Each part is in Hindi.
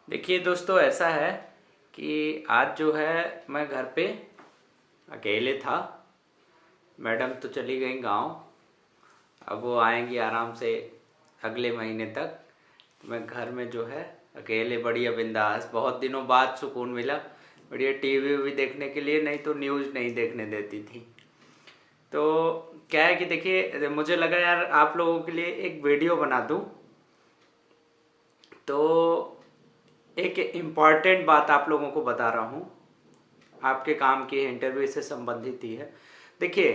देखिए दोस्तों, ऐसा है कि आज जो है मैं घर पे अकेले था। मैडम तो चली गई गांव। अब वो आएंगी आराम से अगले महीने तक। तो मैं घर में जो है अकेले बढ़िया बिंदास, बहुत दिनों बाद सुकून मिला बढ़िया टीवी भी देखने के लिए। नहीं तो न्यूज़ नहीं देखने देती थी। तो क्या है कि देखिए, मुझे लगा यार आप लोगों के लिए एक वीडियो बना दूं। तो एक इम्पॉर्टेंट बात आप लोगों को बता रहा हूँ, आपके काम की इंटरव्यू से संबंधित ही है। देखिए,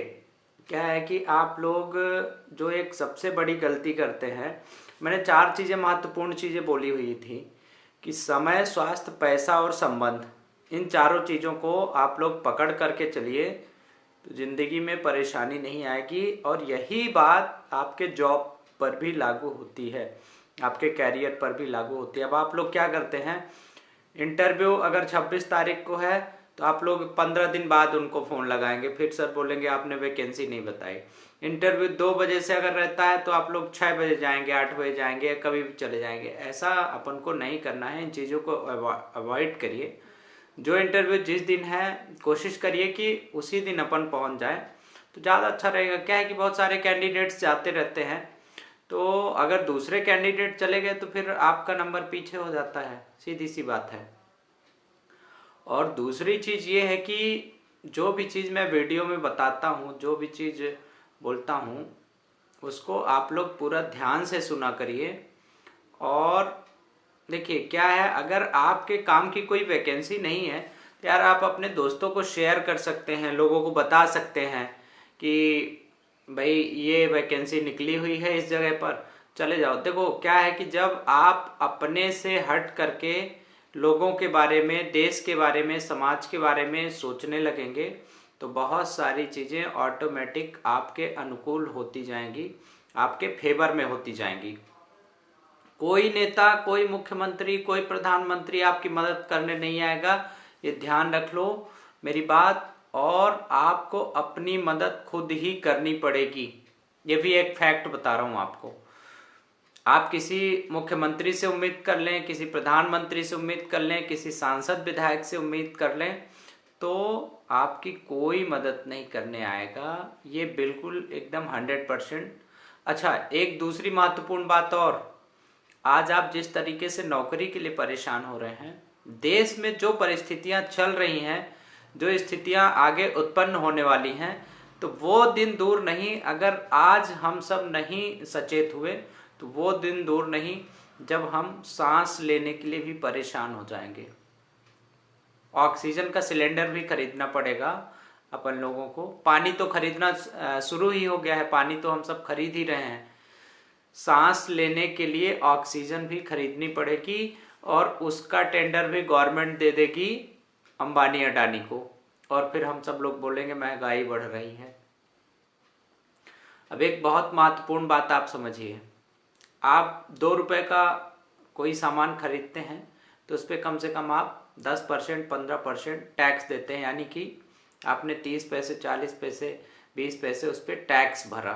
क्या है कि आप लोग जो एक सबसे बड़ी गलती करते हैं, मैंने चार चीज़ें महत्वपूर्ण चीज़ें बोली हुई थी कि समय, स्वास्थ्य, पैसा और संबंध। इन चारों चीज़ों को आप लोग पकड़ करके चलिए तो ज़िंदगी में परेशानी नहीं आएगी। और यही बात आपके जॉब पर भी लागू होती है, आपके कैरियर पर भी लागू होती है। अब आप लोग क्या करते हैं, इंटरव्यू अगर 26 तारीख को है तो आप लोग 15 दिन बाद उनको फ़ोन लगाएंगे, फिर सर बोलेंगे आपने वैकेंसी नहीं बताई। इंटरव्यू 2 बजे से अगर रहता है तो आप लोग 6 बजे जाएंगे, 8 बजे जाएंगे, कभी भी चले जाएंगे। ऐसा अपन को नहीं करना है। इन चीज़ों को अवॉइड करिए। जो इंटरव्यू जिस दिन है कोशिश करिए कि उसी दिन अपन पहुंच जाए तो ज़्यादा अच्छा रहेगा। क्या है कि बहुत सारे कैंडिडेट्स जाते रहते हैं, तो अगर दूसरे कैंडिडेट चले गए तो फिर आपका नंबर पीछे हो जाता है, सीधी सी बात है। और दूसरी चीज़ ये है कि जो भी चीज़ मैं वीडियो में बताता हूँ, जो भी चीज़ बोलता हूँ, उसको आप लोग पूरा ध्यान से सुना करिए। और देखिए क्या है, अगर आपके काम की कोई वैकेंसी नहीं है तो यार आप अपने दोस्तों को शेयर कर सकते हैं, लोगों को बता सकते हैं कि भाई ये वैकेंसी निकली हुई है इस जगह पर, चले जाओ। देखो क्या है कि जब आप अपने से हट करके लोगों के बारे में, देश के बारे में, समाज के बारे में सोचने लगेंगे तो बहुत सारी चीज़ें ऑटोमेटिक आपके अनुकूल होती जाएंगी, आपके फेवर में होती जाएंगी। कोई नेता, कोई मुख्यमंत्री, कोई प्रधानमंत्री आपकी मदद करने नहीं आएगा, ये ध्यान रख लो मेरी बात। और आपको अपनी मदद खुद ही करनी पड़ेगी, ये भी एक फैक्ट बता रहा हूं आपको। आप किसी मुख्यमंत्री से उम्मीद कर लें, किसी प्रधानमंत्री से उम्मीद कर लें, किसी सांसद विधायक से उम्मीद कर लें, तो आपकी कोई मदद नहीं करने आएगा। ये बिल्कुल एकदम 100%। अच्छा, एक दूसरी महत्वपूर्ण बात और, आज आप जिस तरीके से नौकरी के लिए परेशान हो रहे हैं, देश में जो परिस्थितियां चल रही हैं, जो स्थितियां आगे उत्पन्न होने वाली हैं, तो वो दिन दूर नहीं। अगर आज हम सब नहीं सचेत हुए तो वो दिन दूर नहीं जब हम सांस लेने के लिए भी परेशान हो जाएंगे। ऑक्सीजन का सिलेंडर भी खरीदना पड़ेगा अपन लोगों को। पानी तो खरीदना शुरू ही हो गया है, पानी तो हम सब खरीद ही रहे हैं। सांस लेने के लिए ऑक्सीजन भी खरीदनी पड़ेगी और उसका टेंडर भी गवर्नमेंट दे देगी अंबानी अडानी को। और फिर हम सब लोग बोलेंगे महंगाई बढ़ रही है। अब एक बहुत महत्वपूर्ण बात आप समझिए, आप 2 रुपए का कोई सामान खरीदते हैं तो उस पर कम से कम आप 10%, 15% टैक्स देते हैं। यानी कि आपने 30 पैसे, 40 पैसे, 20 पैसे उस पर टैक्स भरा।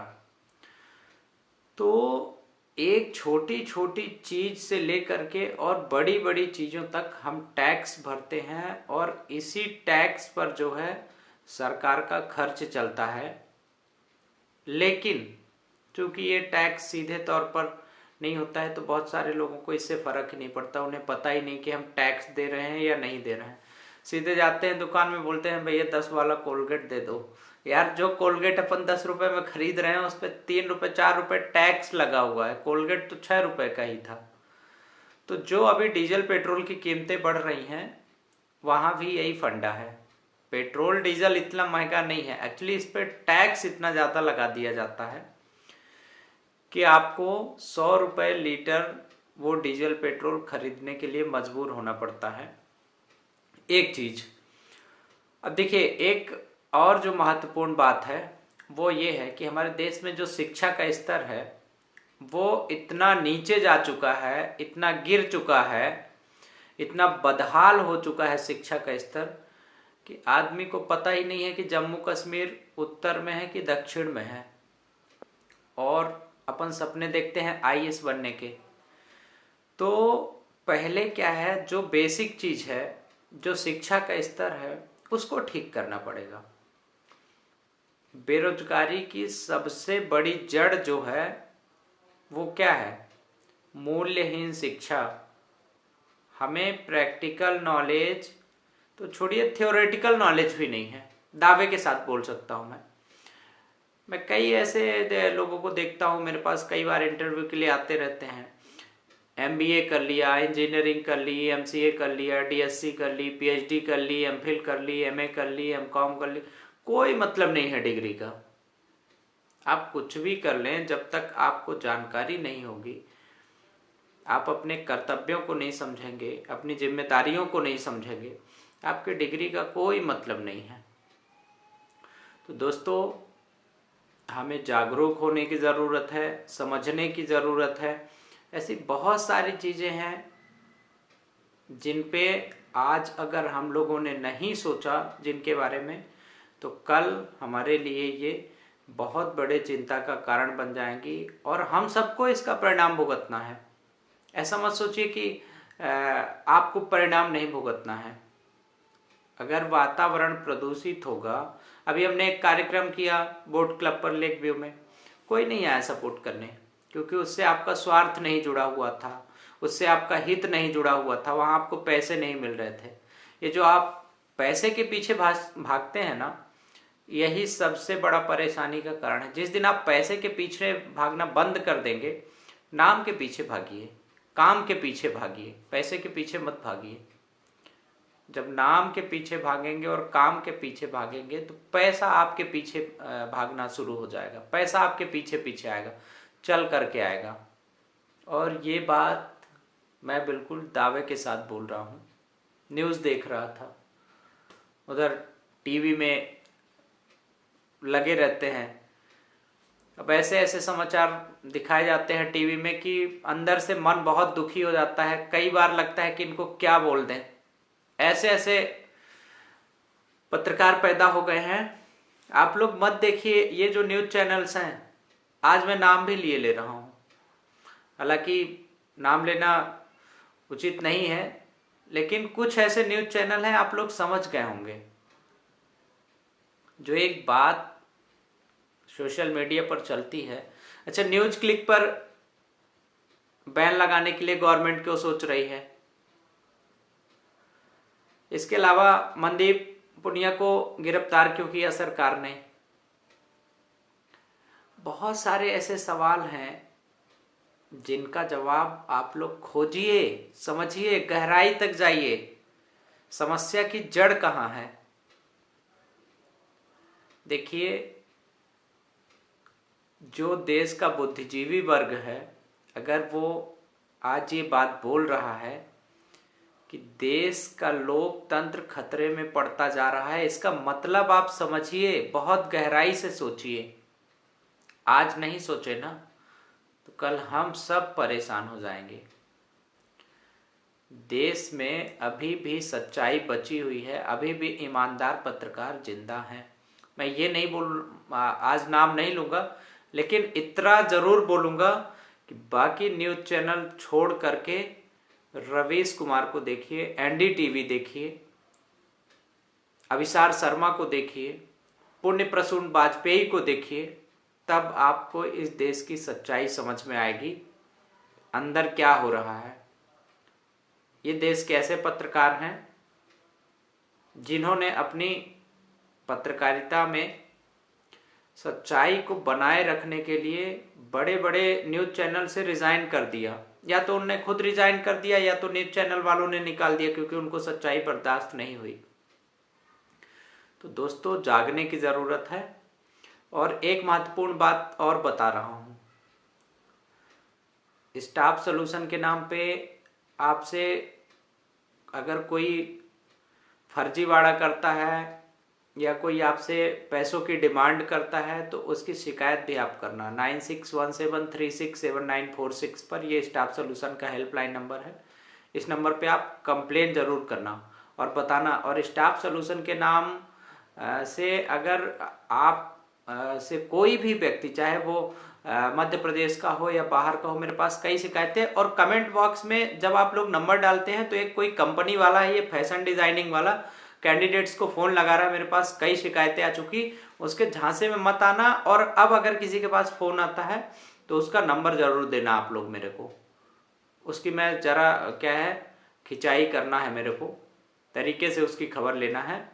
तो एक छोटी छोटी चीज से लेकर के और बड़ी बड़ी चीजों तक हम टैक्स भरते हैं, और इसी टैक्स पर जो है सरकार का खर्च चलता है। लेकिन चूंकि ये टैक्स सीधे तौर पर नहीं होता है तो बहुत सारे लोगों को इससे फर्क ही नहीं पड़ता। उन्हें पता ही नहीं कि हम टैक्स दे रहे हैं या नहीं दे रहे हैं। सीधे जाते हैं दुकान में, बोलते हैं भैया 10 वाला कोलगेट दे दो। यार जो कोलगेट अपन 10 रुपए में खरीद रहे हैं उस पर 3 रुपए, 4 रुपए टैक्स लगा हुआ है। कोलगेट तो 6 रुपए का ही था। तो जो अभी डीजल पेट्रोल की कीमतें बढ़ रही हैं, वहां भी यही फंडा है। पेट्रोल डीजल इतना महंगा नहीं है, एक्चुअली इस पर टैक्स इतना ज़्यादा लगा दिया जाता है कि आपको 100 रुपए लीटर वो डीजल पेट्रोल खरीदने के लिए मजबूर होना पड़ता है। एक चीज। अब देखिए, एक और जो महत्वपूर्ण बात है वो ये है कि हमारे देश में जो शिक्षा का स्तर है वो इतना नीचे जा चुका है, इतना गिर चुका है, इतना बदहाल हो चुका है शिक्षा का स्तर, कि आदमी को पता ही नहीं है कि जम्मू कश्मीर उत्तर में है कि दक्षिण में है। और अपन सपने देखते हैं आईएएस बनने के। तो पहले क्या है, जो बेसिक चीज है, जो शिक्षा का स्तर है, उसको ठीक करना पड़ेगा। बेरोजगारी की सबसे बड़ी जड़ जो है वो क्या है? मूल्यहीन शिक्षा। हमें प्रैक्टिकल नॉलेज तो छोड़िए, थ्योरेटिकल नॉलेज भी नहीं है, दावे के साथ बोल सकता हूं मैं कई ऐसे लोगों को देखता हूं, मेरे पास कई बार इंटरव्यू के लिए आते रहते हैं। एमबीए कर लिया, इंजीनियरिंग कर ली, एमसीए कर लिया, डीएससी कर ली, पीएचडी कर ली, एमफिल कर ली, एमए कर ली, एमकॉम कर ली, कोई मतलब नहीं है डिग्री का। आप कुछ भी कर लें, जब तक आपको जानकारी नहीं होगी, आप अपने कर्तव्यों को नहीं समझेंगे, अपनी जिम्मेदारियों को नहीं समझेंगे, आपके डिग्री का कोई मतलब नहीं है। तो दोस्तों, हमें जागरूक होने की ज़रूरत है, समझने की ज़रूरत है। ऐसी बहुत सारी चीज़ें हैं जिन पे आज अगर हम लोगों ने नहीं सोचा जिनके बारे में, तो कल हमारे लिए ये बहुत बड़े चिंता का कारण बन जाएंगी और हम सबको इसका परिणाम भुगतना है। ऐसा मत सोचिए कि आपको परिणाम नहीं भुगतना है। अगर वातावरण प्रदूषित होगा, अभी हमने एक कार्यक्रम किया बोट क्लब पर लेक व्यू में, कोई नहीं आया सपोर्ट करने, क्योंकि उससे आपका स्वार्थ नहीं जुड़ा हुआ था, उससे आपका हित नहीं जुड़ा हुआ था, वहां आपको पैसे नहीं मिल रहे थे। ये जो आप पैसे के पीछे भागते हैं ना, यही सबसे बड़ा परेशानी का कारण है। जिस दिन आप पैसे के पीछे भागना बंद कर देंगे, नाम के पीछे भागिए, काम के पीछे भागिए, पैसे के पीछे मत भागिए। जब नाम के पीछे भागेंगे और काम के पीछे भागेंगे तो पैसा आपके पीछे भागना शुरू हो जाएगा, पैसा आपके पीछे पीछे आएगा, चल करके आएगा। और ये बात मैं बिल्कुल दावे के साथ बोल रहा हूँ। न्यूज़ देख रहा था, उधर टीवी में लगे रहते हैं, अब ऐसे ऐसे समाचार दिखाए जाते हैं टीवी में कि अंदर से मन बहुत दुखी हो जाता है। कई बार लगता है कि इनको क्या बोल दें। ऐसे ऐसे पत्रकार पैदा हो गए हैं। आप लोग मत देखिए ये जो न्यूज चैनल्स हैं, आज मैं नाम भी लिए ले रहा हूं, हालांकि नाम लेना उचित नहीं है, लेकिन कुछ ऐसे न्यूज चैनल हैं, आप लोग समझ गए होंगे, जो एक बात सोशल मीडिया पर चलती है। अच्छा, न्यूज क्लिक पर बैन लगाने के लिए गवर्नमेंट क्यों सोच रही है? इसके अलावा मनदीप पुनिया को गिरफ्तार क्यों किया सरकार ने? बहुत सारे ऐसे सवाल हैं जिनका जवाब आप लोग खोजिए, समझिए, गहराई तक जाइए, समस्या की जड़ कहाँ है। देखिए, जो देश का बुद्धिजीवी वर्ग है, अगर वो आज ये बात बोल रहा है कि देश का लोकतंत्र खतरे में पड़ता जा रहा है, इसका मतलब आप समझिए, बहुत गहराई से सोचिए। आज नहीं सोचे ना तो कल हम सब परेशान हो जाएंगे। देश में अभी भी सच्चाई बची हुई है, अभी भी ईमानदार पत्रकार जिंदा हैं। मैं ये नहीं आज नाम नहीं लूंगा, लेकिन इतना जरूर बोलूंगा कि बाकी न्यूज चैनल छोड़ करके रवीश कुमार को देखिए, एनडीटीवी देखिए, अभिसार शर्मा को देखिए, पुण्य प्रसून वाजपेयी को देखिए, तब आपको इस देश की सच्चाई समझ में आएगी, अंदर क्या हो रहा है। ये देश के ऐसे पत्रकार हैं जिन्होंने अपनी पत्रकारिता में सच्चाई को बनाए रखने के लिए बड़े बड़े न्यूज चैनल से रिजाइन कर दिया, या तो उनने खुद रिजाइन कर दिया या तो न्यूज चैनल वालों ने निकाल दिया, क्योंकि उनको सच्चाई बर्दाश्त नहीं हुई। तो दोस्तों, जागने की जरूरत है। और एक महत्वपूर्ण बात और बता रहा हूं, स्टाफ सॉल्यूशन के नाम पे आपसे अगर कोई फर्जीवाड़ा करता है या कोई आपसे पैसों की डिमांड करता है, तो उसकी शिकायत भी आप करना 9617367946 पर। ये स्टाफ सॉल्यूशन का हेल्पलाइन नंबर है। इस नंबर पे आप कंप्लेन जरूर करना और बताना। और स्टाफ सॉल्यूशन के नाम से अगर आप से कोई भी व्यक्ति, चाहे वो मध्य प्रदेश का हो या बाहर का हो, मेरे पास कई शिकायतें। और कमेंट बॉक्स में जब आप लोग नंबर डालते हैं तो एक कोई कंपनी वाला है, ये फैशन डिजाइनिंग वाला, कैंडिडेट्स को फोन लगा रहा है। मेरे पास कई शिकायतें आ चुकी, उसके झांसे में मत आना। और अब अगर किसी के पास फोन आता है तो उसका नंबर जरूर देना आप लोग मेरे को, उसकी मैं जरा क्या है खिंचाई करना है, मेरे को तरीके से उसकी खबर लेना है।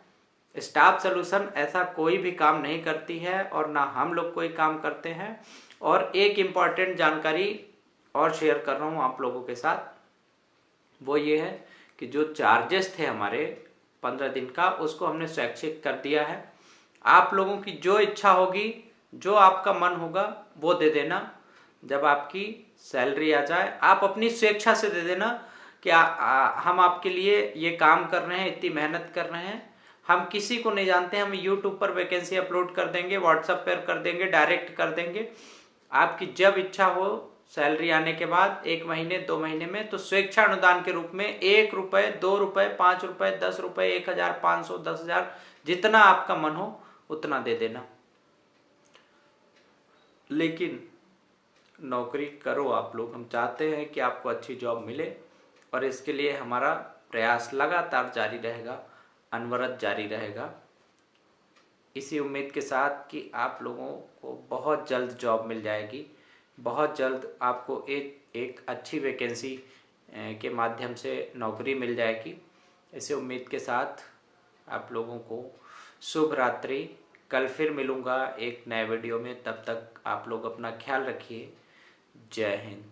स्टाफ सॉल्यूशन ऐसा कोई भी काम नहीं करती है और ना हम लोग कोई काम करते हैं। और एक इम्पॉर्टेंट जानकारी और शेयर कर रहा हूँ आप लोगों के साथ, वो ये है कि जो चार्जेस थे हमारे 15 दिन का, उसको हमने स्वैच्छिक कर दिया है। आप लोगों की जो इच्छा होगी, जो आपका मन होगा वो दे देना। जब आपकी सैलरी आ जाए आप अपनी स्वेच्छा से दे देना कि हम आपके लिए ये काम कर रहे हैं, इतनी मेहनत कर रहे हैं। हम किसी को नहीं जानते, हम यूट्यूब पर वैकेंसी अपलोड कर देंगे, व्हाट्सएप पर कर देंगे, डायरेक्ट कर देंगे। आपकी जब इच्छा हो सैलरी आने के बाद 1 महीने 2 महीने में, तो स्वेच्छा अनुदान के रूप में 1 रुपए, 2 रुपए, 5 रुपए, 10 रुपए, 1,500, 10,000, जितना आपका मन हो उतना दे देना। लेकिन नौकरी करो आप लोग, हम चाहते हैं कि आपको अच्छी जॉब मिले और इसके लिए हमारा प्रयास लगातार जारी रहेगा, अनवरत जारी रहेगा। इसी उम्मीद के साथ कि आप लोगों को बहुत जल्द जॉब मिल जाएगी, बहुत जल्द आपको एक अच्छी वैकेंसी के माध्यम से नौकरी मिल जाएगी। इसी उम्मीद के साथ आप लोगों को शुभ रात्रि। कल फिर मिलूँगा एक नए वीडियो में, तब तक आप लोग अपना ख्याल रखिए। जय हिंद।